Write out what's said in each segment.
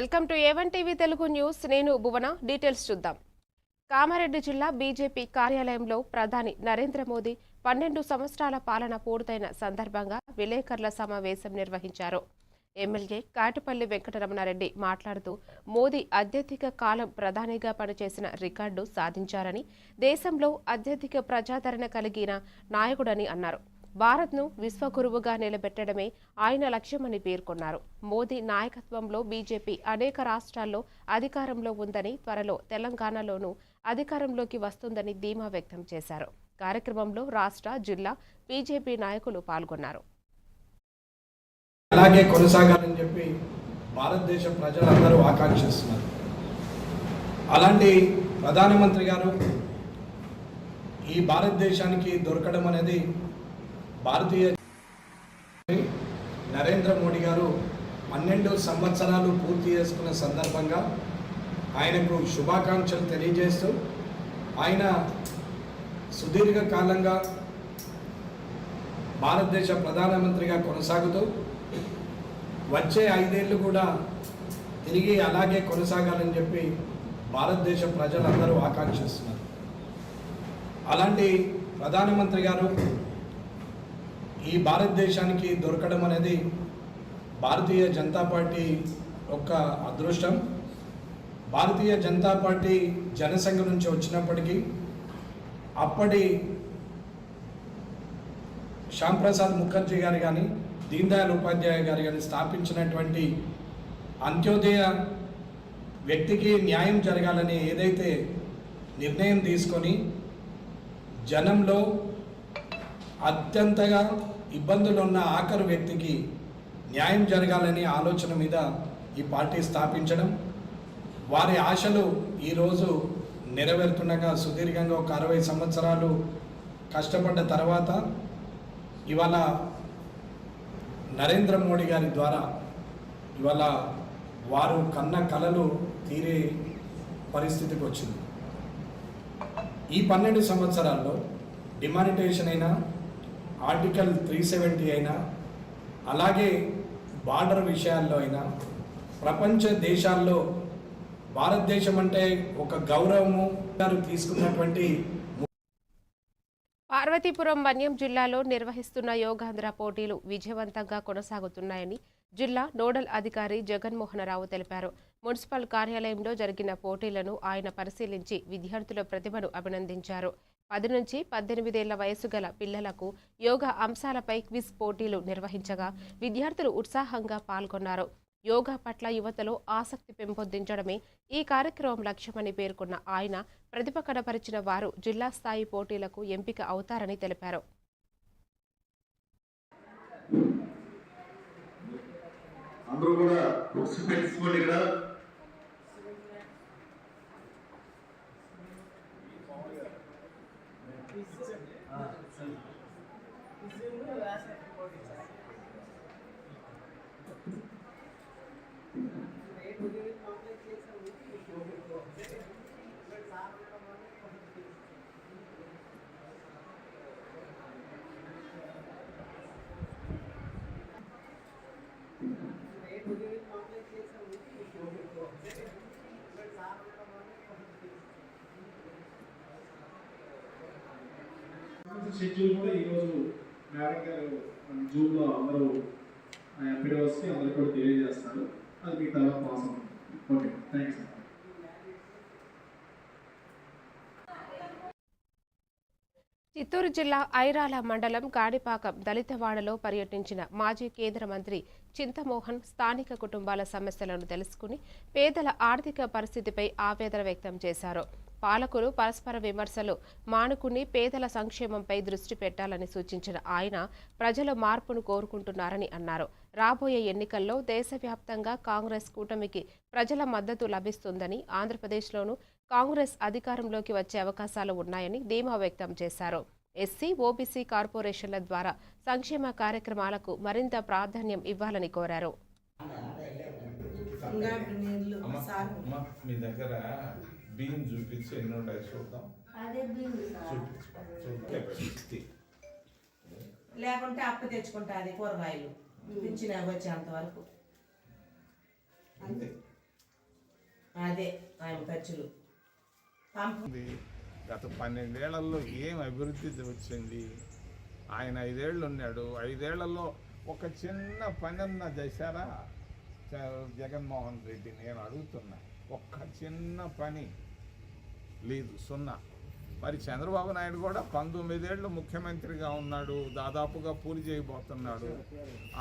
Welcome to A1 TV Telugu news. నేను భువన. Details చూద్దాం. కామారెడ్డి జిల్లా బీజేపీ కార్యాలయంలో ప్రధాని నరేంద్ర మోదీ 12 సంవత్సరాల పాలన పూర్తయిన సందర్భంగా విలేకరుల సమావేశం నిర్వహించారు. ఎమ్మెల్యే కాటుపల్లి వెంకటరమణారెడ్డి మాట్లాడుతూ మోదీ అత్యధిక కాలం ప్రధానిగా పనిచేసిన రికార్డు సాధించారని, దేశంలో అత్యధిక ప్రజాదరణ కలిగిన నాయకుడని అన్నారు. భారత్ను విశ్వగురువుగా నిలబెట్టడమే ఆయన లక్ష్యమని పేర్కొన్నారు. మోదీ నాయకత్వంలో బీజేపీ అనేక రాష్ట్రాల్లో అధికారంలో ఉందని, త్వరలో తెలంగాణలోనూ అధికారంలోకి వస్తుందని ధీమా వ్యక్తం చేశారు. కార్యక్రమంలో రాష్ట్ర, జిల్లా బీజేపీ నాయకులు పాల్గొన్నారు. అలాగే కొనసాగాలని చెప్పి భారతదేశ ప్రజలందరూ ఆకాంక్షిస్తున్నారు. అలాంటి ప్రధానమంత్రి గారు ఈ భారతదేశానికి దొరకడం అనేది భారతీయ నరేంద్ర మోడీ గారు 12 సంవత్సరాలు పూర్తి చేసుకున్న సందర్భంగా ఆయనకు శుభాకాంక్షలు తెలియజేస్తూ, ఆయన సుదీర్ఘకాలంగా భారతదేశ ప్రధానమంత్రిగా కొనసాగుతూ వచ్చే 5 ఏళ్ళు కూడా తిరిగి అలాగే కొనసాగాలని చెప్పి భారతదేశ ప్రజలందరూ ఆకాంక్షిస్తున్నారు. అలాంటి ప్రధానమంత్రి గారు ఈ భారతదేశానికి దొరకడం అనేది భారతీయ జనతా పార్టీ యొక్క అదృష్టం. భారతీయ జనతా పార్టీ జనసంఘ నుంచి వచ్చినప్పటికీ అప్పటి శ్యామ్ ప్రసాద్ ముఖర్జీ గారు కానీ, దీన్ దయాళ్ ఉపాధ్యాయ గారు కానీ స్థాపించినటువంటి అంత్యోదయ వ్యక్తికి న్యాయం జరగాలని ఏదైతే నిర్ణయం తీసుకొని జనంలో అత్యంతగా ఇబ్బందులు ఉన్న ఆఖరు వ్యక్తికి న్యాయం జరగాలని ఆలోచన మీద ఈ పార్టీ స్థాపించడం, వారి ఆశలు ఈరోజు నెరవేరుతుండగా సుదీర్ఘంగా ఒక 60 సంవత్సరాలు కష్టపడ్డ తర్వాత ఇవాళ నరేంద్ర మోడీ గారి ద్వారా ఇవాళ వారు కన్న కలలు తీరే పరిస్థితికి వచ్చింది. ఈ 12 సంవత్సరాల్లో డిమానిటైజేషన్ అయినా, ఆర్టికల్ 370 అయినా, అలాగే బార్డర్ విషయాల్లో అయినా ప్రపంచ దేశాల్లో భారతదేశం అంటే ఒక గౌరవము తీసుకున్నటువంటి పార్వతీపురం మన్యం జిల్లాలో నిర్వహిస్తున్న యోగాంధ్ర పోటీలు విజయవంతంగా కొనసాగుతున్నాయని జిల్లా నోడల్ అధికారి జగన్మోహనరావు తెలిపారు. మున్సిపల్ కార్యాలయంలో జరిగిన పోటీలను ఆయన పరిశీలించి విద్యార్థుల ప్రతిభను అభినందించారు. 10 నుంచి 18 ఏళ్ల వయసు గల పిల్లలకు యోగా అంశాలపై క్విజ్ పోటీలు నిర్వహించగా విద్యార్థులు ఉత్సాహంగా పాల్గొన్నారు. యోగా పట్ల యువతలో ఆసక్తి పెంపొందించడమే ఈ కార్యక్రమం లక్ష్యమని పేర్కొన్న ఆయన ప్రతిభ కనపరిచిన వారు జిల్లా స్థాయి పోటీలకు ఎంపిక అవుతారని తెలిపారు. షెడ్యూల్ కూడా ఈరోజు మేడం గారు జూమ్లో అందరూ పిడవస్కి అందరూ కూడా తెలియజేస్తారు. అది మీ తర్వాత పాస్ అవుతుంది. Okay, thank you sir. Chittoor జిల్లా ఐరాల మండలం కాణిపాకం దళితవాడలో పర్యటించిన మాజీ కేంద్ర మంత్రి చింతమోహన్ స్థానిక కుటుంబాల సమస్యలను తెలుసుకుని పేదల ఆర్థిక పరిస్థితిపై ఆవేదన వ్యక్తం చేశారు. పాలకులు పరస్పర విమర్శలు మానుకుని పేదల సంక్షేమంపై దృష్టి పెట్టాలని సూచించిన ఆయన ప్రజల మార్పును కోరుకుంటున్నారని అన్నారు. రాబోయే ఎన్నికల్లో దేశవ్యాప్తంగా కాంగ్రెస్ కూటమికి ప్రజల మద్దతు లభిస్తుందని, ఆంధ్రప్రదేశ్లోనూ కాంగ్రెస్ అధికారంలోకి వచ్చే అవకాశాలు ఉన్నాయని ధీమా వ్యక్తం చేశారు. ఎస్సీ, ఓబీసీ కార్పొరేషన్ల ద్వారా సంక్షేమ కార్యక్రమాలకు మరింత ప్రాధాన్యం ఇవ్వాలని కోరారు. బియ్యం చూపించి ఎన్ని ఉంటాయి చూద్దాం. లేకుంటే అప్పు తెచ్చుకుంటా, అది కూరగాయలు పింఛన్ వచ్చేంత వరకు. అంతే అదే ఆయన ఖర్చులు ఉంది. గత 12 ఏళ్లలో ఏం అభివృద్ధి వచ్చింది? ఆయన 5 ఏళ్ళు ఉన్నాడు. 5 ఏళ్లలో ఒక చిన్న పని అన్నా చేశారా జగన్మోహన్ రెడ్డి? నేను అడుగుతున్నా, ఒక్క చిన్న పని లేదు, సున్నా. మరి చంద్రబాబు నాయుడు కూడా 19 ఏళ్ళు ముఖ్యమంత్రిగా ఉన్నాడు, దాదాపుగా పూర్తి చేయబోతున్నాడు.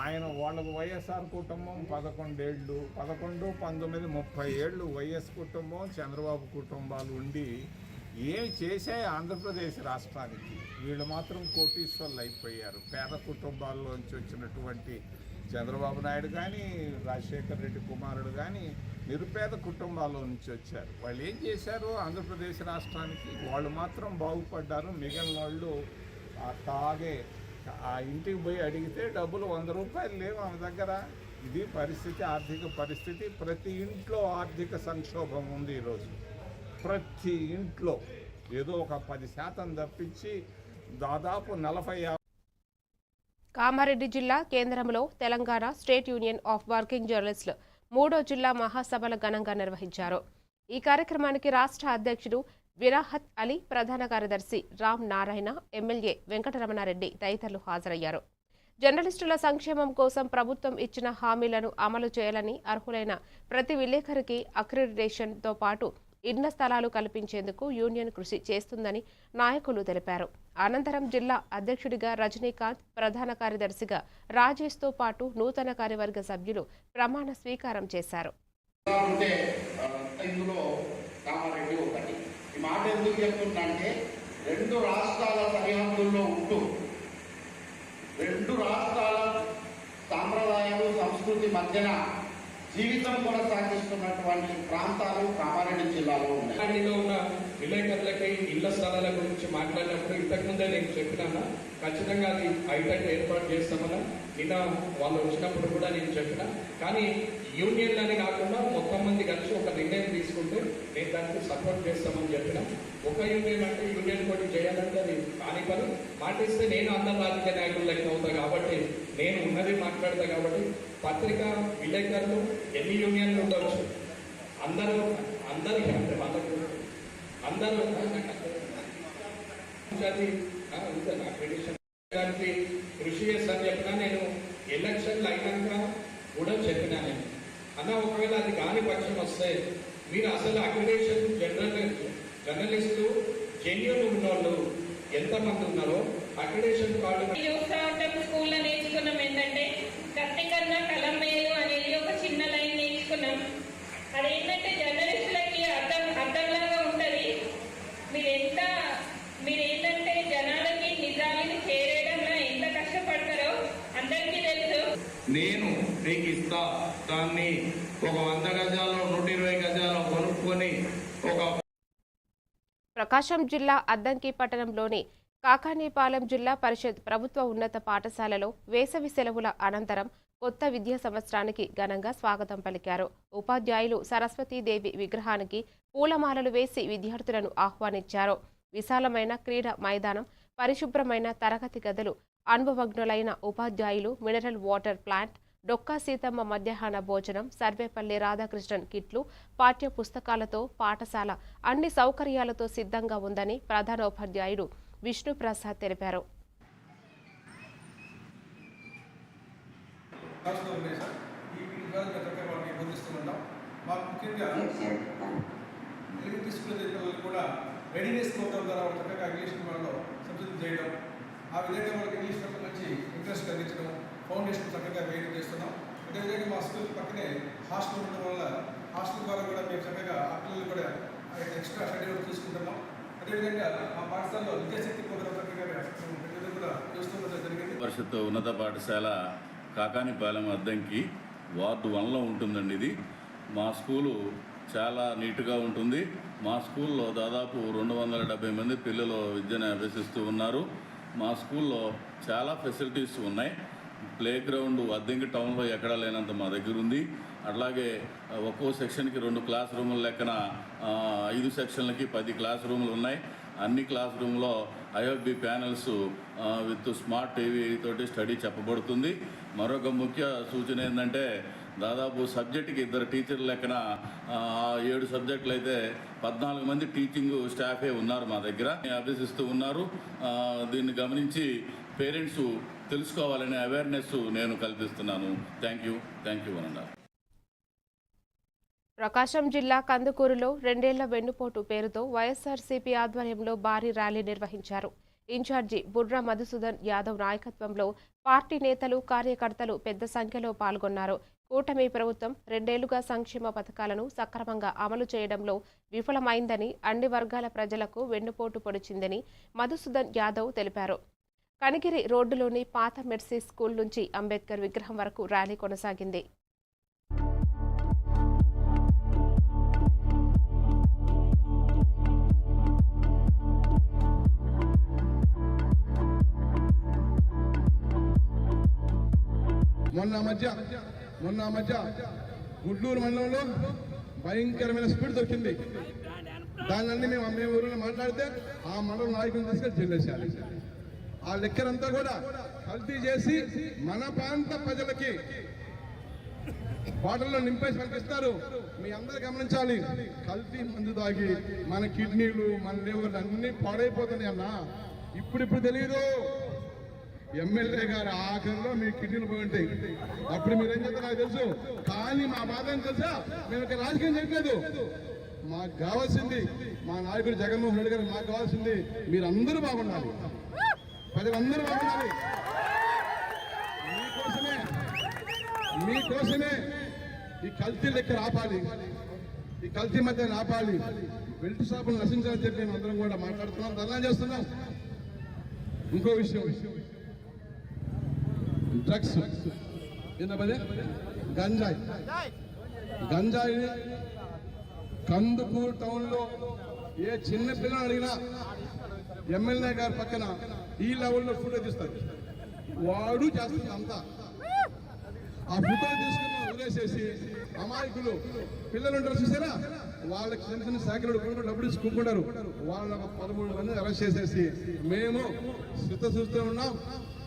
ఆయన వాళ్ళకు వైఎస్ఆర్ కుటుంబం 11 ఏళ్ళు, 11, 19, 30 ఏళ్ళు వైఎస్ కుటుంబం చంద్రబాబు కుటుంబాలు ఉండి ఏమి చేసే ఆంధ్రప్రదేశ్ రాష్ట్రానికి? వీళ్ళు మాత్రం కోటీశ్వర్లు అయిపోయారు. పేద కుటుంబాల్లోంచి వచ్చినటువంటి చంద్రబాబు నాయుడు కానీ, రాజశేఖర్ రెడ్డి కుమారుడు కానీ నిరుపేద కుటుంబాల్లో నుంచి వచ్చారు. వాళ్ళు ఏం చేశారు ఆంధ్రప్రదేశ్ రాష్ట్రానికి? వాళ్ళు మాత్రం బాగుపడ్డారు. మిగిలిన వాళ్ళు తాగే ఆ ఇంటికి పోయి అడిగితే డబ్బులు 100 రూపాయలు లేవు ఆమె దగ్గర. ఇది పరిస్థితి, ఆర్థిక పరిస్థితి. ప్రతి ఇంట్లో ఆర్థిక సంక్షోభం ఉంది ఈరోజు. ప్రతి ఇంట్లో ఏదో ఒక 10% తప్పించి దాదాపు 40-50. కామారెడ్డి జిల్లా కేంద్రంలో Telangana state union of working జర్నలిస్టులు 3వ జిల్లా మహాసభలు ఘనంగా నిర్వహించారు. ఈ కార్యక్రమానికి రాష్ట్ర అధ్యక్షుడు విరాహత్ అలీ, ప్రధాన కార్యదర్శి రామ్ నారాయణ, ఎమ్మెల్యే వెంకటరమణారెడ్డి తదితరులు హాజరయ్యారు. జర్నలిస్టుల సంక్షేమం కోసం ప్రభుత్వం ఇచ్చిన హామీలను అమలు చేయాలని, అర్హులైన ప్రతి విలేకరికి అక్రిడిటేషన్తో పాటు ఇళ్ల స్థలాలు కల్పించేందుకు యూనియన్ కృషి చేస్తుందని నాయకులు తెలిపారు. అనంతరం జిల్లా అధ్యక్షుడిగా రజనీకాంత్, ప్రధాన కార్యదర్శిగా రాజేష్తో పాటు నూతన కార్యవర్గ సభ్యులు ప్రమాణ స్వీకారం చేశారు. ఇందులో కామారెడ్డి ఒకటి. ఈ మాట ఎందుకు చెప్తుందంటే, 2 రాష్ట్రాల సరిహద్దుల్లో ఉంటూ 2 రాష్ట్రాల సాంప్రదాయాలు, సంస్కృతి మధ్యన జీవితం కొనసాగిస్తున్నటువంటి ప్రాంతాలు కామారెడ్డి జిల్లాలో ఉన్నాయి. కామారెడ్డిలో ఉన్న విలేకరులకి ఇళ్ల స్థలాల గురించి మాట్లాడినప్పుడు ఇంతకుముందే నేను చెప్పినాను, ఖచ్చితంగా అది ఐటెట్ ఏర్పాటు చేస్తామన్నా. నిన్న వాళ్ళు వచ్చినప్పుడు కూడా నేను చెప్పిన, కానీ యూనియన్లని కాకుండా మొత్తం మంది కలిసి ఒక నిర్ణయం తీసుకుంటే నేను దానికి సపోర్ట్ చేస్తామని చెప్పిన. ఒక యూనియన్ అంటే యూనియన్ పోటీ చేయాలంటే అది కాని పని. మాటిస్తే నేను అందరు రాజకీయ నాయకులు లెక్క అవుతా కాబట్టి, నేను ఉన్నది మాట్లాడతా కాబట్టి, పత్రికా విలేకరులు ఎన్ని యూనియన్లు ఉండవచ్చు, అందరికీ అంటే వాళ్ళకు అందరూ దానికి కృషి చేస్తాను చెప్పినా. నేను ఎలక్షన్లు అయినాక కూడా చెప్పినా, నేను అన్న ఒకవేళ అది కాని పక్షం వస్తే మీరు అసలు అక్రిడేషన్ జర్నలిస్టు జెన్యూన్ ఉన్నోళ్ళు ఎంతమంది ఉన్నారో అక్రిడేషన్ కార్డు చూస్తా ఉంటాం. స్కూల్లో నేర్చుకున్నాం ఏంటంటే కత్తికన్నా కలం వేలు అనేది ఒక చిన్న లైన్ నేర్చుకున్నాం. అదేంటంటే జర్నలిస్టులకి అర్థంలాగా ఉంటుంది. మీరేంటంటే జనాలకి నిజాలను చేరేయడంలో ఎంత కష్టపడతారో అందరికీ తెలుసు. నేను నీకు ఇస్తా, దాన్ని ఒక 100 గజాలు 120 గజాలు కొనుక్కొని ఒక. ప్రకాశం జిల్లా అద్దంకి పట్టణంలోని కాకానీపాలెం జిల్లా పరిషత్ ప్రభుత్వ ఉన్నత పాఠశాలలో వేసవి సెలవుల అనంతరం కొత్త విద్యా సంవత్సరానికి ఘనంగా స్వాగతం పలికారు. ఉపాధ్యాయులు సరస్వతీదేవి విగ్రహానికి పూలమాలలు వేసి విద్యార్థులను ఆహ్వానించారు. విశాలమైన క్రీడా మైదానం, పరిశుభ్రమైన తరగతి గదులు, అనుభవజ్ఞులైన ఉపాధ్యాయులు, mineral water plant, Dokka Seethamma మధ్యాహ్న భోజనం, సర్వేపల్లి రాధాకృష్ణన్ కిట్లు, పాఠ్య పుస్తకాలతో పాఠశాల అన్ని సౌకర్యాలతో సిద్ధంగా ఉందని ప్రధానోపాధ్యాయుడు విష్ణుప్రసాద్ తెలిపారు. రెడీనెస్ ప్రోగ్రామ్ ద్వారా వాళ్ళ చక్కగా ఇంగ్లీష్ వాళ్ళలో సంసిద్ధం చేయడం, ఆ విధంగా వాళ్ళకి ఇంగ్లీష్ పట్ల మంచి ఇంట్రెస్ట్ కలిగించడం, ఫౌండేషన్ చక్కగా వేయడం చేస్తున్నాం. అదేవిధంగా మా స్కూల్ పక్కనే హాస్టల్ ఉండడం వల్ల హాస్టల్ ద్వారా కూడా మేము చక్కగా ఆ పిల్లలు కూడా ఎక్స్ట్రా షెడ్యూల్ చూసుకుంటున్నాం. అదేవిధంగా మా పాఠశాలలో విద్యాశక్తి ప్రోగ్రామ్ చక్కగా కూడా చూస్తుండడం జరిగింది. పరిషత్ ఉన్నత పాఠశాల కాకానిపాలెం అద్దంకి వార్డు 1లో ఉంటుందండి. ఇది మా స్కూలు చాలా నీట్గా ఉంటుంది. మా స్కూల్లో దాదాపు 270 మంది పిల్లలు విద్యను అభ్యసిస్తూ ఉన్నారు. మా స్కూల్లో చాలా ఫెసిలిటీస్ ఉన్నాయి. ప్లే గ్రౌండ్ అద్దంకి టౌన్లో ఎక్కడా లేనంత మా దగ్గర ఉంది. అట్లాగే ఒక్కో సెక్షన్కి 2 క్లాస్ రూముల లెక్కన 5 సెక్షన్లకి 10 క్లాస్ రూములు ఉన్నాయి. అన్ని క్లాస్ రూమ్లో IFB panels with smart TV తోటి స్టడీ చెప్పబడుతుంది. మరొక ముఖ్య సూచన ఏంటంటే దాదాపు సబ్జెక్టుకి 2 టీచర్లు లెక్కన 7 సబ్జెక్టులు అయితే 14 మంది టీచింగ్ స్టాఫే ఉన్నారు మా దగ్గర, అభ్యసిస్తూ ఉన్నారు. దీన్ని గమనించి పేరెంట్స్ తెలుసుకోవాలనే అవేర్నెస్ నేను కల్పిస్తున్నాను. థ్యాంక్ యూ అన్నారు. ప్రకాశం జిల్లా కందుకూరులో 2 ఏళ్ల వెన్నుపోటు పేరుతో వైఎస్ఆర్సీపీ ఆధ్వర్యంలో భారీ ర్యాలీ నిర్వహించారు. ఇన్ఛార్జి బుర్రా మధుసూదన్ యాదవ్ నాయకత్వంలో పార్టీ నేతలు, కార్యకర్తలు పెద్ద సంఖ్యలో పాల్గొన్నారు. కూటమి ప్రభుత్వం 2 ఏళ్లుగా సంక్షేమ పథకాలను సక్రమంగా అమలు చేయడంలో విఫలమైందని, అన్ని వర్గాల ప్రజలకు వెన్నుపోటు పొడిచిందని మధుసూదన్ యాదవ్ తెలిపారు. కనిగిరి రోడ్డులోని పాత మెర్సీ స్కూల్ నుంచి అంబేద్కర్ విగ్రహం వరకు ర్యాలీ కొనసాగింది. మొన్న మధ్య గుడ్లూరు మండలంలో భయంకరమైన స్పీడ్ దొరికింది. దాన్ని మేము ఊరిలో మాట్లాడితే ఆ మండలం నాయకులను తీసుకొని చెల్లేసేయాలి. ఆ లెక్కరంతా కూడా కల్తీ చేసి మన ప్రాంత ప్రజలకి బాటల్లో నింపేసి పంపిస్తారు. మీ అందరూ గమనించాలి, కల్తీ మందు తాగి మన కిడ్నీలు, మన లివర్లు అన్నీ పాడైపోతున్నాయి అన్న. ఇప్పుడు తెలియదు, ఎమ్మెల్యే గారు ఆఖరిలో మీ కిడ్నీలు పోయి ఉంటాయి. అప్పుడు మీరేం చేస్తారో నాకు తెలుసు. కానీ మా బాధ ఏం తెలుసా, మేము ఇక్కడ రాజకీయం చేయట్లేదు. మాకు కావాల్సింది మా నాయకుడు జగన్మోహన్ రెడ్డి గారు, మాకు కావాల్సింది మీరందరూ బాగుండాలి, ప్రజలందరూ బాగుండాలి. మీకోసమే ఈ కల్తీ లెక్క ఆపాలి, ఈ కల్తీ మధ్య ఆపాలి, బెల్ట్ షాపులు నశించాలని చెప్పి మేము అందరం కూడా మాట్లాడుతున్నాం, ధర్నా చేస్తున్నాం. ఇంకో విషయం, డ్రగ్స్ గంజాయి కందుకూరు టౌన్లో ఏ చిన్న పిల్లలు అడిగినా ఎమ్మెల్యే గారి పక్కన ఈ లెవెల్లో ఫోటో తీస్తారు. వాడు చేస్తుంది అంతా. ఆ ఫోటో తీసుకుని వదిలేసేసి అమాయకులు పిల్లలు ఉంటారు చూసారా, వాళ్ళకి చిన్న చిన్న శాఖలు డబ్బులు తీసుకుంటారు. వాళ్ళ 13 మంది అరెస్ట్ చేసేసి మేము చూస్తూ ఉన్నాం,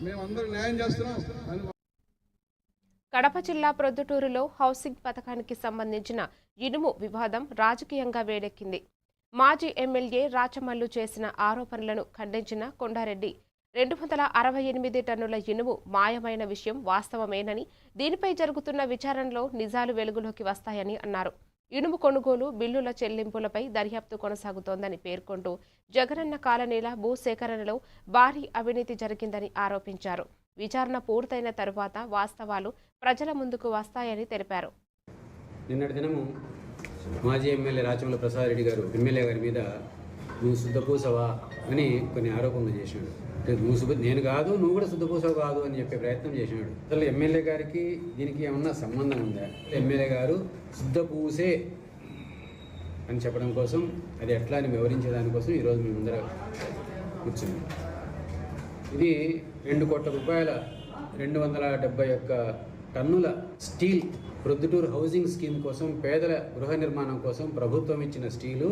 మేమందరం న్యాయం చేస్తున్నాం అని. కడప జిల్లా ప్రొద్దుటూరులో హౌసింగ్ పథకానికి సంబంధించిన ఇనుము వివాదం రాజకీయంగా వేడెక్కింది. మాజీ ఎమ్మెల్యే రాచమల్లు చేసిన ఆరోపణలను ఖండించిన కొండారెడ్డి 268 టన్నుల ఇనుము మాయమైన విషయం వాస్తవమేనని, దీనిపై జరుగుతున్న విచారణలో నిజాలు వెలుగులోకి వస్తాయని అన్నారు. ఇనుము కొనుగోలు బిల్లుల చెల్లింపులపై దర్యాప్తు కొనసాగుతోందని పేర్కొంటూ జగనన్న కాలనీల భూసేకరణలో భారీ అవినీతి జరిగిందని ఆరోపించారు. విచారణ పూర్తయిన తరువాత వాస్తవాలు ప్రజల ముందుకు వస్తాయని తెలిపారు. నిన్నటి దినము మాజీ ఎమ్మెల్యే రాచమల్లు ప్రసాద్ రెడ్డి గారు ఎమ్మెల్యే గారి మీద నువ్వు శుద్ధపూసవా అని కొన్ని ఆరోపణలు చేసినాడు. నేను కాదు, నువ్వు కూడా శుద్ధపూసవ కాదు అని చెప్పే ప్రయత్నం చేసినాడు. అసలు ఎమ్మెల్యే గారికి దీనికి ఏమన్నా సంబంధం ఉందా? ఎమ్మెల్యే గారు శుద్ధపూసే అని చెప్పడం కోసం, అది ఎట్లా అని వివరించే దానికోసం ఈరోజు మేము ముందర కూర్చున్నాం. ఇది 2 కోట్ల రూపాయల 271 టన్నుల స్టీల్ ప్రొద్దుటూరు హౌసింగ్ స్కీమ్ కోసం, పేదల గృహ నిర్మాణం కోసం ప్రభుత్వం ఇచ్చిన స్టీలు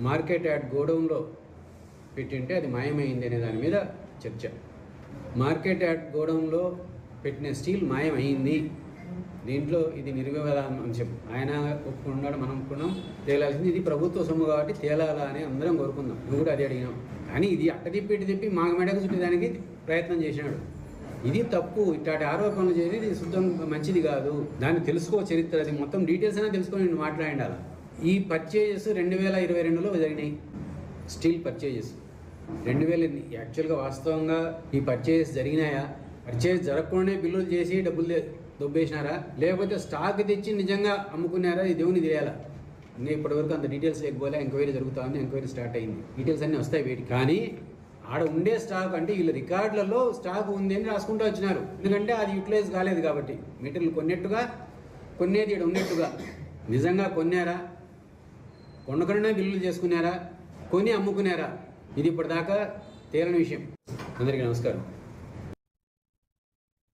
మార్కెట్ యార్డ్ గోడౌన్లో పెట్టింటే అది మాయమైంది అనే దాని మీద చర్చ. మార్కెట్ యార్డ్ గోడౌన్లో పెట్టిన స్టీల్ మాయమైంది, దీంట్లో ఇది నిర్వివాదం అంశం. ఆయన ఒప్పుకున్నాడు, మనం ఒప్పుకున్నాం, తేలాల్సింది ఇది ప్రభుత్వ సొమ్ము కాబట్టి తేలాలా అని అందరం కోరుకుందాం. నువ్వు కూడా అది అడిగినాం. కానీ ఇది అట్టదిప్పి మాగ మెడకు చుట్టేదానికి ప్రయత్నం చేసినాడు. ఇది తప్పు. ఇట్లాంటి ఆరోపణలు చేసి ఇది శుద్ధం మంచిది కాదు. దాన్ని తెలుసుకో, చరిత్ర అది మొత్తం డీటెయిల్స్ అయినా తెలుసుకొని నేను మాట్లాడాలి. ఈ పర్చేజెస్ 2022లో జరిగినాయి. స్టీల్ పర్చేజెస్ 2000 యాక్చువల్గా వాస్తవంగా ఈ పర్చేజెస్ జరిగినాయా? పర్చేజ్ జరగకుండానే బిల్లులు చేసి డబ్బులు దొబ్బేసినారా, లేకపోతే స్టాక్ తెచ్చి నిజంగా అమ్ముకున్నారా? ఇది దేవుని తెలియాలా. ఇంకా ఇప్పటివరకు అంత డీటెయిల్స్ లేకపోలే. ఎంక్వైరీ జరుగుతుంది, ఎంక్వైరీ స్టార్ట్ అయింది, డీటెయిల్స్ అన్నీ వస్తాయి వీటికి. కానీ ఆడ ఉండే స్టాక్ అంటే వీళ్ళ రికార్డులలో స్టాక్ ఉంది అని రాసుకుంటూ వచ్చినారు. ఎందుకంటే అది యూటిలైజ్ కాలేదు కాబట్టి. మెటీరియల్ కొన్నట్టుగా, కొనేది ఇక్కడ ఉన్నట్టుగా. నిజంగా కొన్నారా, కొనకుండా బిల్లులు చేసుకున్నారా, కొని అమ్ముకున్నారా? ఇది ఇప్పటిదాకా తేలని విషయం. అందరికీ నమస్కారం.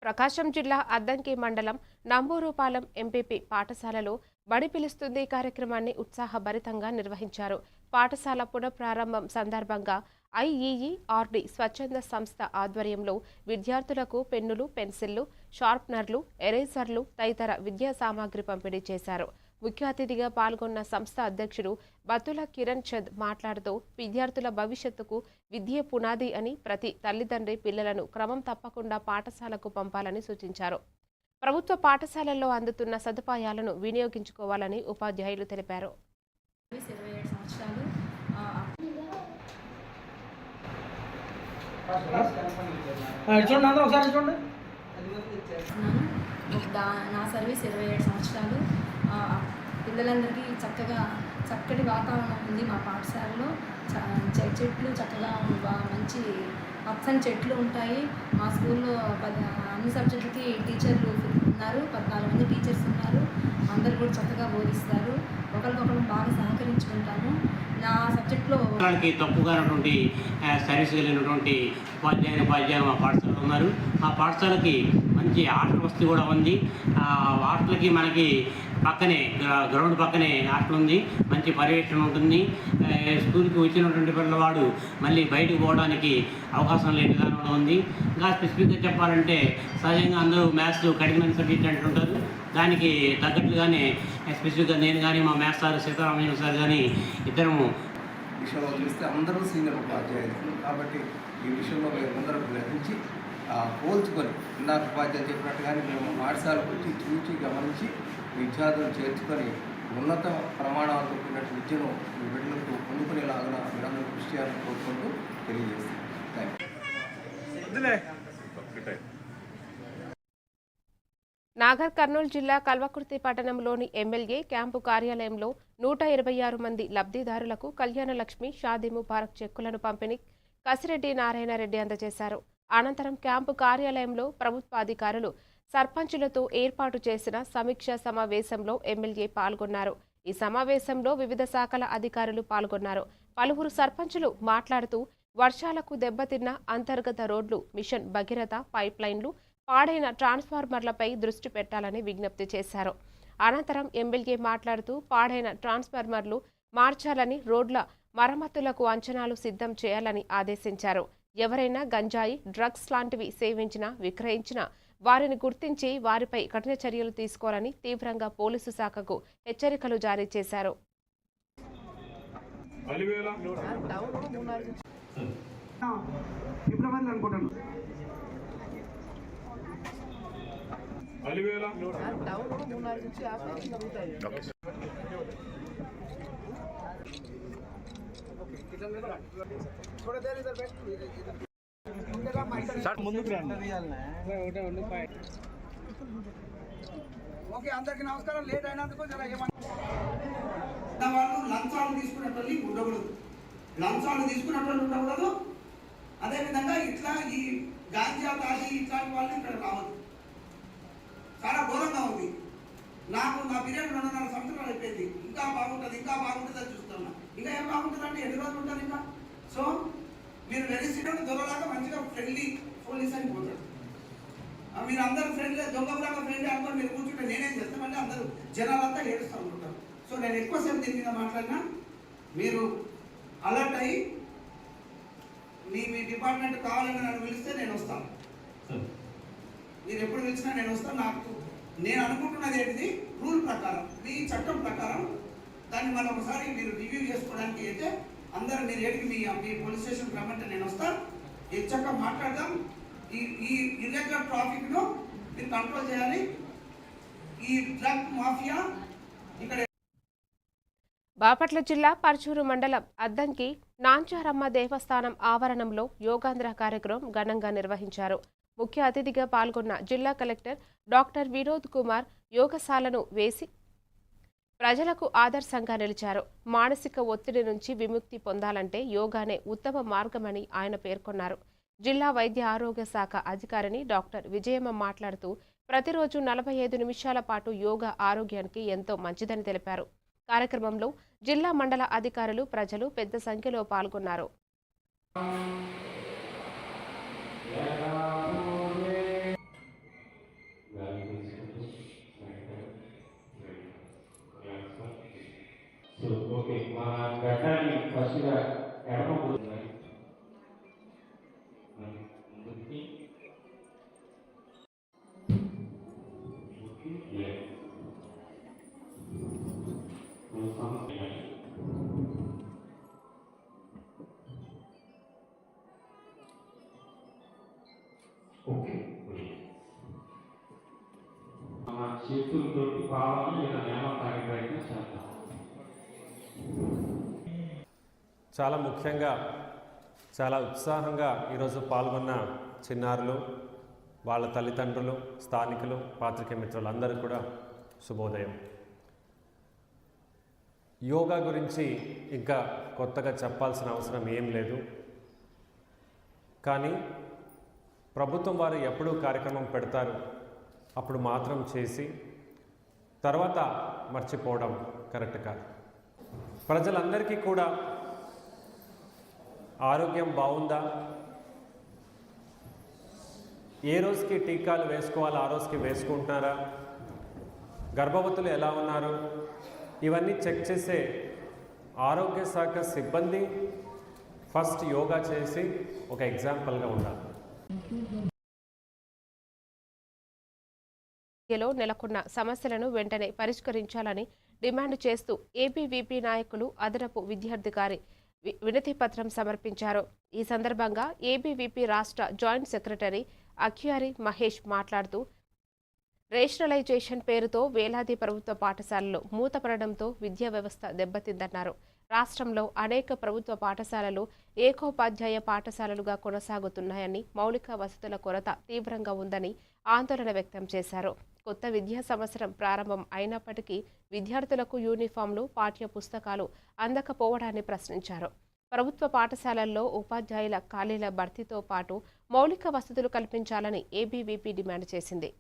ప్రకాశం జిల్లా అద్దంకి మండలం నంబూరుపాలెం ఎంపీపీ పాఠశాలలో బడి పిలుస్తుంది కార్యక్రమాన్ని ఉత్సాహభరితంగా నిర్వహించారు. పాఠశాల పునఃప్రారంభం సందర్భంగా IEERD స్వచ్ఛంద సంస్థ ఆధ్వర్యంలో విద్యార్థులకు పెన్నులు, పెన్సిళ్లు, షార్ప్నర్లు, ఎరేజర్లు తదితర విద్యా సామాగ్రి పంపిణీ చేశారు. ముఖ్య అతిథిగా పాల్గొన్న సంస్థ అధ్యక్షుడు బతుల కిరణ్ చంద్ మాట్లాడుతూ విద్యార్థుల భవిష్యత్తుకు విద్యే పునాది అని ప్రతి తల్లిదండ్రి పిల్లలను క్రమం తప్పకుండా పాఠశాలకు పంపాలని సూచించారు. ప్రభుత్వ పాఠశాలల్లో అందుతున్న సదుపాయాలను వినియోగించుకోవాలని ఉపాధ్యాయులు తెలిపారు. నా సర్వీస్ 27 సంవత్సరాలు. పిల్లలందరికీ చక్కటి వాతావరణం ఉంది మా పాఠశాలలో. చెట్లు చక్కగా మంచి పచ్చని చెట్లు ఉంటాయి. మా స్కూల్లో అన్ని సబ్జెక్టులకి టీచర్లు ఉన్నారు. 14 మంది టీచర్స్ ఉన్నారు. అందరూ కూడా చక్కగా బోధిస్తారు. ఒకరికొకరు బాగా సహకరించుకుంటాము. నా సబ్జెక్టులో తప్పుగానటువంటి సర్వీస్ కలిగినటువంటి ఉపాధ్యాయులు మా పాఠశాలలో ఉన్నారు. మా పాఠశాలకి మంచి హాస్టల్ వసతి కూడా ఉంది. హాస్టల్కి మనకి పక్కనే గ్రౌండ్ పక్కనే హాస్టల్ ఉంది. మంచి పర్యవేక్షణ ఉంటుంది. స్కూల్కి వచ్చినటువంటి పిల్లవాడు మళ్ళీ బయటకు పోవడానికి అవకాశం లేని విధానంలో ఉంది. ఇంకా స్పెసిఫిక్గా చెప్పాలంటే సహజంగా అందరూ మ్యాథ్స్ కఠినమైన సబ్జెక్ట్ అంటుంటారు. దానికి తగ్గట్లుగానే స్పెసిఫిక్గా నేను కానీ మా మ్యాథ్స్ సార్ సీతారామయ్య సార్ కానీ ఇద్దరము విషయంలో చూస్తే అందరూ సీనియర్ ఉపాధ్యాయులు కాబట్టి ఈ విషయంలో అందరూ గ్రహించి పోల్చుకొని ఇందాక ఉపాధ్యాయులు చెప్పినట్టుగానే మేము పాఠశాలకు వచ్చి చూచి గమనించి విద్యార్థులను చేర్చుకొని ఉన్నత ప్రమాణాలతో కూడినట్టు విద్యను బిడ్డలకు పొందుకునేలాగా మీరందరూ కృషి చేయాలని కోరుకుంటూ తెలియజేస్తాం. నాగర్ కర్నూలు జిల్లా కల్వకుర్తి పట్టణంలోని ఎమ్మెల్యే క్యాంపు కార్యాలయంలో 126 మంది లబ్ధిదారులకు కళ్యాణలక్ష్మి షాదీ ముబారక్ చెక్కులను పంపిణీ కసిరెడ్డి నారాయణరెడ్డి అందజేశారు. అనంతరం క్యాంపు కార్యాలయంలో ప్రభుత్వాధికారులు సర్పంచులతో ఏర్పాటు చేసిన సమీక్షా సమావేశంలో ఎమ్మెల్యే పాల్గొన్నారు. ఈ సమావేశంలో వివిధ శాఖల అధికారులు పాల్గొన్నారు. పలువురు సర్పంచులు మాట్లాడుతూ వర్షాలకు దెబ్బతిన్న అంతర్గత రోడ్లు, మిషన్ భగీరథ పైప్లైన్లు, పాడైన ట్రాన్స్ఫార్మర్లపై దృష్టి పెట్టాలని విజ్ఞప్తి చేశారు. అనంతరం ఎమ్మెల్యే మాట్లాడుతూ పాడైన ట్రాన్స్ఫార్మర్లు మార్చాలని, రోడ్ల మరమ్మతులకు అంచనాలు సిద్ధం చేయాలని ఆదేశించారు. ఎవరైనా గంజాయి, డ్రగ్స్ లాంటివి సేవించినా, విక్రయించినా వారిని గుర్తించి వారిపై కఠిన చర్యలు తీసుకోవాలని తీవ్రంగా పోలీసు శాఖకు హెచ్చరికలు జారీ చేశారు. ఓకే, అందరికి నమస్కారం. లేట్ అయినందుకు వాళ్ళు లంచాలు తీసుకున్నట్టు ఉండకూడదు. లంచాలు తీసుకున్నట్టు ఉండకూడదు. అదేవిధంగా ఇట్లా ఈ గాంజా తాగి ఇట్లాంటి వాళ్ళు ఇక్కడ రావద్దు. చాలా ఘోరంగా ఉంది. నాకు నా పీరియడ్ 2.5 సంవత్సరాలు అయిపోయింది. ఇంకా బాగుంటుంది అని చూస్తున్నా. ఇంకా ఏం బాగుంటుందంటే ఎన్ని రోజులు ఉంటుంది ఇంకా. సో మీరు వెలిసినట్టు దొరలాగా మంచిగా ఫ్రెండ్లీ పోలీస్ అని పోతాడు. మీరు అందరూ ఫ్రెండ్లీ దొంగలాగా ఫ్రెండ్లీ అనుకోని మీరు కూర్చుంటే నేనేం చేస్తామంటే అందరూ జనాలంతా ఏడుస్తూ ఉంటారు. సో నేను ఎక్కువసేపు దీని మీద మాట్లాడినా మీరు అలర్ట్ అయ్యి మీ డిపార్ట్మెంట్ కావాలని నన్ను పిలిస్తే నేను వస్తాను. మీరు ఎప్పుడు పిలిచినా నేను వస్తాను. నేను అనుకుంటున్నది ఏంటిది, రూల్ ప్రకారం, మీ చట్టం ప్రకారం దాన్ని మనం ఒకసారి మీరు రివ్యూ చేసుకోవడానికి అయితే అందరూ మీరు ఏడికి మీ పోలీస్ స్టేషన్కి రమ్మంటే నేను వస్తాను. చక్కగా మాట్లాడదాం. ఈ ఇర్రెగ్యులర్ ట్రాఫిక్ను మీరు కంట్రోల్ చేయాలి. ఈ డ్రగ్ మాఫియా ఇక్కడ. బాపట్ల జిల్లా పర్చూరు మండలం అద్దంకి నాంచారమ్మ దేవస్థానం ఆవరణంలో యోగాంధ్ర కార్యక్రమం ఘనంగా నిర్వహించారు. ముఖ్య అతిథిగా పాల్గొన్న జిల్లా కలెక్టర్ డాక్టర్ వినోద్ కుమార్ యోగశాలను వేసి ప్రజలకు ఆదర్శంగా నిలిచారు. మానసిక ఒత్తిడి నుంచి విముక్తి పొందాలంటే యోగానే ఉత్తమ మార్గమని ఆయన పేర్కొన్నారు. జిల్లా వైద్య ఆరోగ్య శాఖ అధికారిని డాక్టర్ విజయమ్మ మాట్లాడుతూ ప్రతిరోజు 45 నిమిషాల పాటు యోగా ఆరోగ్యానికి ఎంతో మంచిదని తెలిపారు. కార్యక్రమంలో జిల్లా మండల అధికారులు, ప్రజలు పెద్ద సంఖ్యలో పాల్గొన్నారు. మన చేతులతో పాలను లేదా నేల తాగే ప్రయత్నం చేద్దాం. చాలా ముఖ్యంగా చాలా ఉత్సాహంగా ఈరోజు పాల్గొన్న చిన్నారులు, వాళ్ళ తల్లిదండ్రులు, స్థానికులు, పాత్రికేయ మిత్రులు అందరికీ కూడా శుభోదయం. యోగా గురించి ఇంకా కొత్తగా చెప్పాల్సిన అవసరం ఏం లేదు. కానీ ప్రభుత్వం వారు ఎప్పుడూ కార్యక్రమం పెడతారు, అప్పుడు మాత్రం చేసి తర్వాత మర్చిపోవడం కరెక్ట్ కాదు. ప్రజలందరికీ కూడా ఆరోగ్యం బాగుందా, ఏ రోజుకి టీకాలు వేసుకోవాలో ఆ రోజుకి వేసుకుంటున్నారా, గర్భవతులు ఎలా ఉన్నారు, ఇవన్నీ చెక్ చేసే ఆరోగ్య శాఖ సిబ్బంది ఫస్ట్ యోగా చేసి ఒక ఎగ్జాంపుల్గా ఉండాలి. నెలకొన్న సమస్యలను వెంటనే పరిష్కరించాలని డిమాండ్ చేస్తూ ఏబీవీపీ నాయకులు అదనపు విద్యార్థి గారి వినతి పత్రం సమర్పించారు. ఈ సందర్భంగా ఏబీవీపీ రాష్ట్ర జాయింట్ సెక్రటరీ అఖ్యారి మహేష్ మాట్లాడుతూ రేషనలైజేషన్ పేరుతో వేలాది ప్రభుత్వ పాఠశాలలు మూతపడడంతో విద్యా వ్యవస్థ దెబ్బతిందన్నారు. రాష్ట్రంలో అనేక ప్రభుత్వ పాఠశాలలు ఏకోపాధ్యాయ పాఠశాలలుగా కొనసాగుతున్నాయని, మౌలిక వసతుల కొరత తీవ్రంగా ఉందని ఆందోళన వ్యక్తం చేశారు. కొత్త విద్యా సంవత్సరం ప్రారంభం అయినప్పటికీ విద్యార్థులకు యూనిఫామ్లు, పాఠ్య పుస్తకాలు అందకపోవడాన్ని ప్రశ్నించారు. ప్రభుత్వ పాఠశాలల్లో ఉపాధ్యాయుల ఖాళీల భర్తీతో పాటు మౌలిక వసతులు కల్పించాలని ఏబీవీపీ డిమాండ్ చేసింది.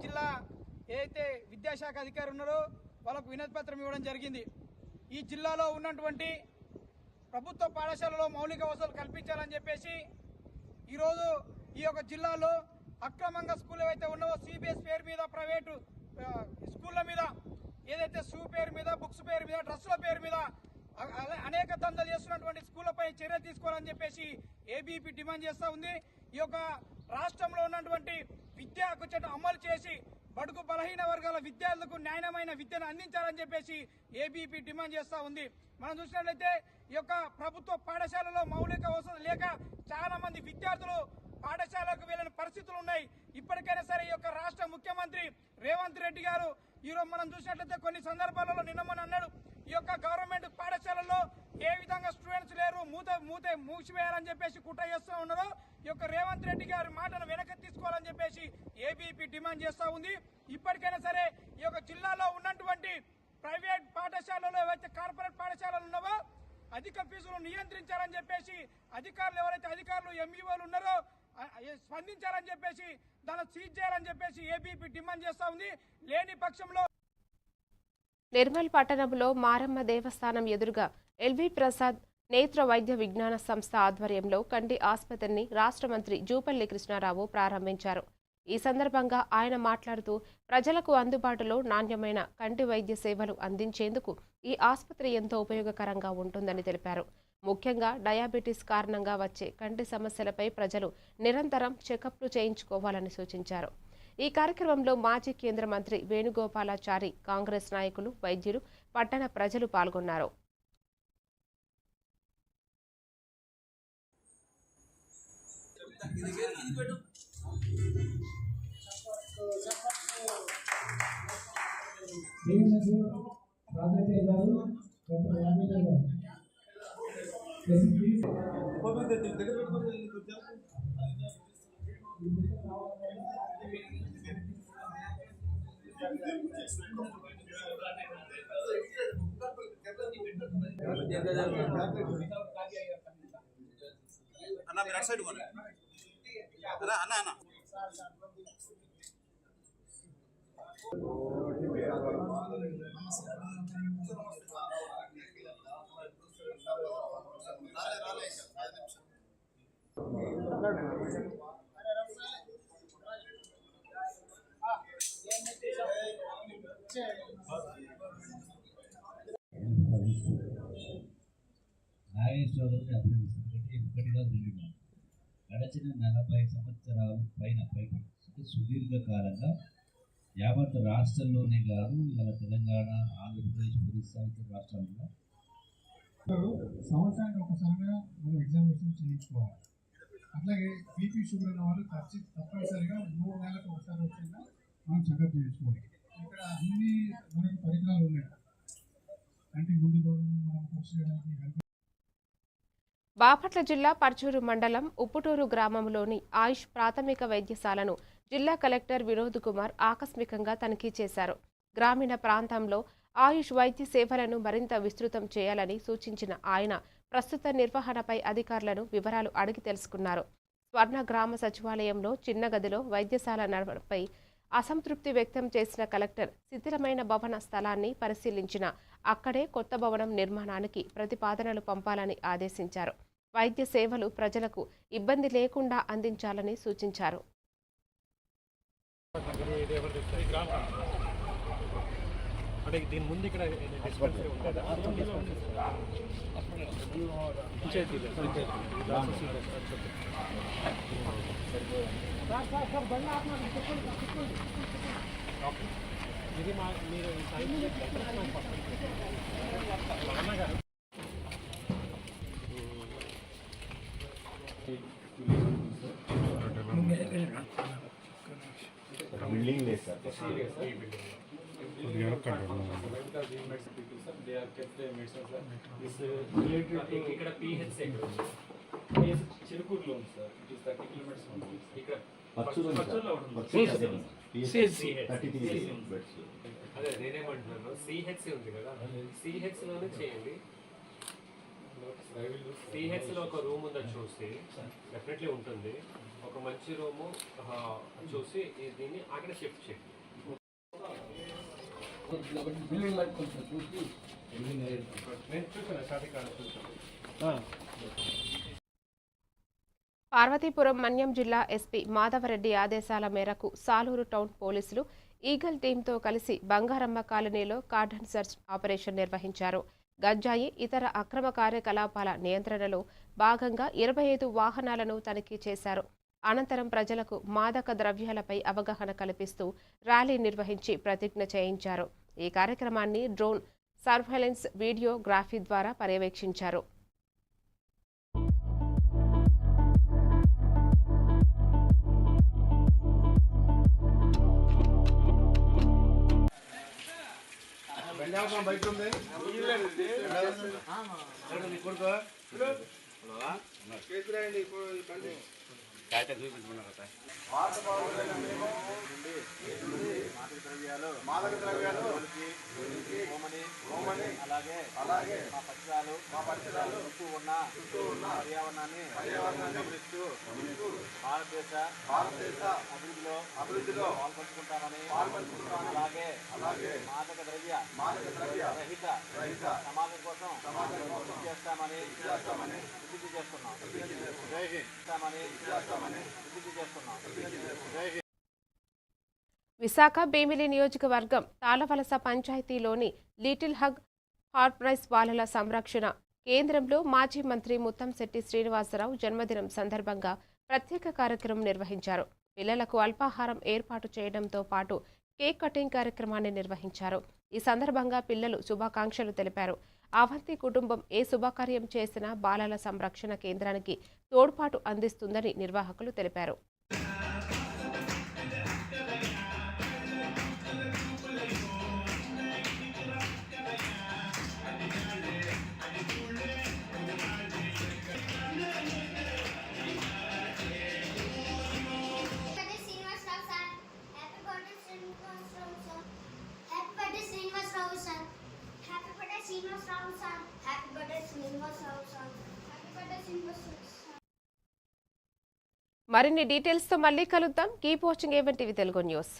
జిల్లా ఏదైతే విద్యాశాఖ అధికారి ఉన్నారో వాళ్ళకు వినతి పత్రం ఇవ్వడం జరిగింది. ఈ జిల్లాలో ఉన్నటువంటి ప్రభుత్వ పాఠశాలలో మౌలిక వసతులు కల్పించాలని చెప్పేసి ఈరోజు ఈ యొక్క జిల్లాలో అక్రమంగా స్కూల్ ఏవైతే ఉన్నావో సిబిఎస్ పేరు మీద, ప్రైవేటు స్కూళ్ళ మీద, ఏదైతే షూ పేరు మీద, బుక్స్ పేరు మీద, డ్రెస్సుల పేరు మీద అనేక దందాలు చేస్తున్నటువంటి స్కూళ్లపై చర్యలు తీసుకోవాలని చెప్పేసి ఏబీపీ డిమాండ్ చేస్తూ ఉంది. ఈ యొక్క రాష్ట్రంలో ఉన్నటువంటి విద్యా హక్కు చట్టం అమలు చేసి బడుగు బలహీన వర్గాల విద్యార్థులకు న్యాయమైన విద్యను అందించాలని చెప్పేసి ఏబీపీ డిమాండ్ చేస్తూ ఉంది. మనం చూసినట్లయితే ఈ యొక్క ప్రభుత్వ పాఠశాలలో మౌలిక వసతులు లేక చాలా మంది విద్యార్థులు పాఠశాలకు వెళ్ళిన పరిస్థితులు ఉన్నాయి. ఇప్పటికైనా సరే ఈ యొక్క రాష్ట్ర ముఖ్యమంత్రి రేవంత్ రెడ్డి గారు ఈరోజు మనం చూసినట్లయితే కొన్ని సందర్భాలలో నిన్నమని అన్నాడు, ఈ యొక్క గవర్నమెంట్ పాఠశాలల్లో ఏ విధంగా స్టూడెంట్స్ లేరు, మూసివేయాలని చెప్పేసి కుట్ర చేస్తూ ఉన్నారో ఈ యొక్క రేవంత్ రెడ్డి గారి మాటను వెనక్కి తీసుకోవాలని చెప్పేసి ఏబీపీ డిమాండ్ చేస్తూ ఉంది. ఇప్పటికైనా సరే ఈ యొక్క జిల్లాలో ఉన్నటువంటి ప్రైవేట్ పాఠశాలలో ఏవైతే కార్పొరేట్ పాఠశాలలు ఉన్నావో అధిక ఫీజులు నియంత్రించాలని చెప్పేసి ఎవరైతే అధికారులు ఎంఈఓలు ఉన్నారో స్పందించాలని చెప్పేసి దాన్ని సీజ్ చేయాలని చెప్పేసి ఏబీపీ డిమాండ్ చేస్తూ ఉంది. లేని పక్షంలో నిర్మల్ పట్టణంలో మారమ్మ దేవస్థానం ఎదురుగా ఎల్వి ప్రసాద్ నేత్ర వైద్య విజ్ఞాన సంస్థ ఆధ్వర్యంలో కంటి ఆసుపత్రిని రాష్ట్ర మంత్రి జూపల్లి కృష్ణారావు ప్రారంభించారు. ఈ సందర్భంగా ఆయన మాట్లాడుతూ ప్రజలకు అందుబాటులో నాణ్యమైన కంటి వైద్య సేవలు అందించేందుకు ఈ ఆసుపత్రి ఎంతో ఉపయోగకరంగా ఉంటుందని తెలిపారు. ముఖ్యంగా డయాబెటీస్ కారణంగా వచ్చే కంటి సమస్యలపై ప్రజలు నిరంతరం చెకప్లు చేయించుకోవాలని సూచించారు. ఈ కార్యక్రమంలో మాజీ కేంద్ర మంత్రి వేణుగోపాలాచారి, కాంగ్రెస్ నాయకులు, వైద్యులు, పట్టణ ప్రజలు పాల్గొన్నారు. అన్న మీరు అటు సైడ్ పోండి. అన్న అన్న నాగేశ్వరుడిని అభినందిస్తున్నట్టు ఇప్పటిగా తెలియదు. గడిచిన 40 సంవత్సరాలు పైన సుదీర్ఘకాలంగా యావత్ రాష్ట్రంలోనే కాదు, ఇలా తెలంగాణ, ఆంధ్రప్రదేశ్, ఒరిస్సా ఇతర రాష్ట్రాల్లో సంవత్సరానికి ఒకసారిగా మనం ఎగ్జామినేషన్ చేయించుకోవాలి. అట్లాగే బీపీ షుగర్ ఉన్న వాళ్ళు తప్పనిసరిగా 3 నెలలకు ఒకసారి వచ్చినా మనం చెకప్ చేసుకోవాలి. ఇక్కడ అన్ని మనకు పరికరాలు ఉన్నాయి. అంటే ముందు దూరం మనం ఖర్చు చేయడానికి. బాపట్ల జిల్లా పర్చూరు మండలం ఉప్పుటూరు గ్రామంలోని ఆయుష్ ప్రాథమిక వైద్యశాలను జిల్లా కలెక్టర్ వినోద్ కుమార్ ఆకస్మికంగా తనిఖీ చేశారు. గ్రామీణ ప్రాంతంలో ఆయుష్ వైద్య సేవలను మరింత విస్తృతం చేయాలని సూచించిన ఆయన ప్రస్తుత నిర్వహణపై అధికారులను వివరాలు అడిగి తెలుసుకున్నారు. స్వర్ణ గ్రామ సచివాలయంలో చిన్న గదిలో వైద్యశాల నడవడంపై అసంతృప్తి వ్యక్తం చేసిన కలెక్టర్ శిథిలమైన భవన స్థలాన్ని పరిశీలించిన అక్కడే కొత్త భవనం నిర్మాణానికి ప్రతిపాదనలు పంపాలని ఆదేశించారు. వైద్య సేవలు ప్రజలకు ఇబ్బంది లేకుండా అందించాలని సూచించారు. దీని ముందు ఇక్కడ ఇది మీరు బిల్డింగ్ లేదు సార్. ఇక్కడ పిహెచ్ చిరుకూరులో ఉంది సార్. ఇట్ ఈస్ 30 కిలోమీటర్స్ ఉంది. ఇక్కడ అదే నేనేమంటున్నాను, సిహెచ్ ఉంది కదా, సిహెచ్ లోనే చేయండి. సిహెచ్ లో ఒక రూమ్ ఉందని చూసి డెఫినెట్లీ ఉంటుంది. ఒక మంచి రూము చూసి దీన్ని అక్కడ షిఫ్ట్ చేయండి. పార్వతీపురం మన్యం జిల్లా ఎస్పీ మాధవరెడ్డి ఆదేశాల మేరకు సాలూరు టౌన్ పోలీసులు ఈగల్ టీంతో కలిసి బంగారమ్మ కాలనీలో కార్డన్ సెర్చ్ ఆపరేషన్ నిర్వహించారు. గంజాయి ఇతర అక్రమ కార్యకలాపాల నియంత్రణలో భాగంగా 25 వాహనాలను తనిఖీ చేశారు. అనంతరం ప్రజలకు మాదక ద్రవ్యాలపై అవగాహన కల్పిస్తూ ర్యాలీ నిర్వహించి ప్రతిజ్ఞ చేయించారు. ఈ కార్యక్రమాన్ని డ్రోన్ సర్వేలెన్స్ వీడియోగ్రఫీ ద్వారా పర్యవేక్షించారు. మాదక ద్రవ్యాలు అలాగే మా పరిసరాలు చుట్టూ ఉన్న పర్యావరణాన్ని గమనిస్తూ భారతదేశ అభివృద్ధిలో పాల్పంచుకుంటామని అలాగే మాదక ద్రవ్య రహిత సమాజం కోసం చేస్తామని విజ్ఞప్తి చేస్తున్నాం. విశాఖ భీమిలి నియోజకవర్గం తాళవలస పంచాయతీలోని లిటిల్ హగ్ హార్ప్రైస్ బాలల సంరక్షణ కేంద్రంలో మాజీ మంత్రి ముత్తంశెట్టి శ్రీనివాసరావు జన్మదినం సందర్భంగా ప్రత్యేక కార్యక్రమం నిర్వహించారు. పిల్లలకు అల్పాహారం ఏర్పాటు చేయడంతో పాటు కేక్ కటింగ్ కార్యక్రమాన్ని నిర్వహించారు. ఈ సందర్భంగా పిల్లలు శుభాకాంక్షలు తెలిపారు. అవంతి కుటుంబం ఏ శుభకార్యం చేసినా బాలల సంరక్షణ కేంద్రానికి తోడ్పాటు అందిస్తుందని నిర్వాహకులు తెలిపారు. మరిన్ని డీటెయిల్స్తో మళ్ళీ కలుద్దాం. Keep watching AVN TV Telugu news.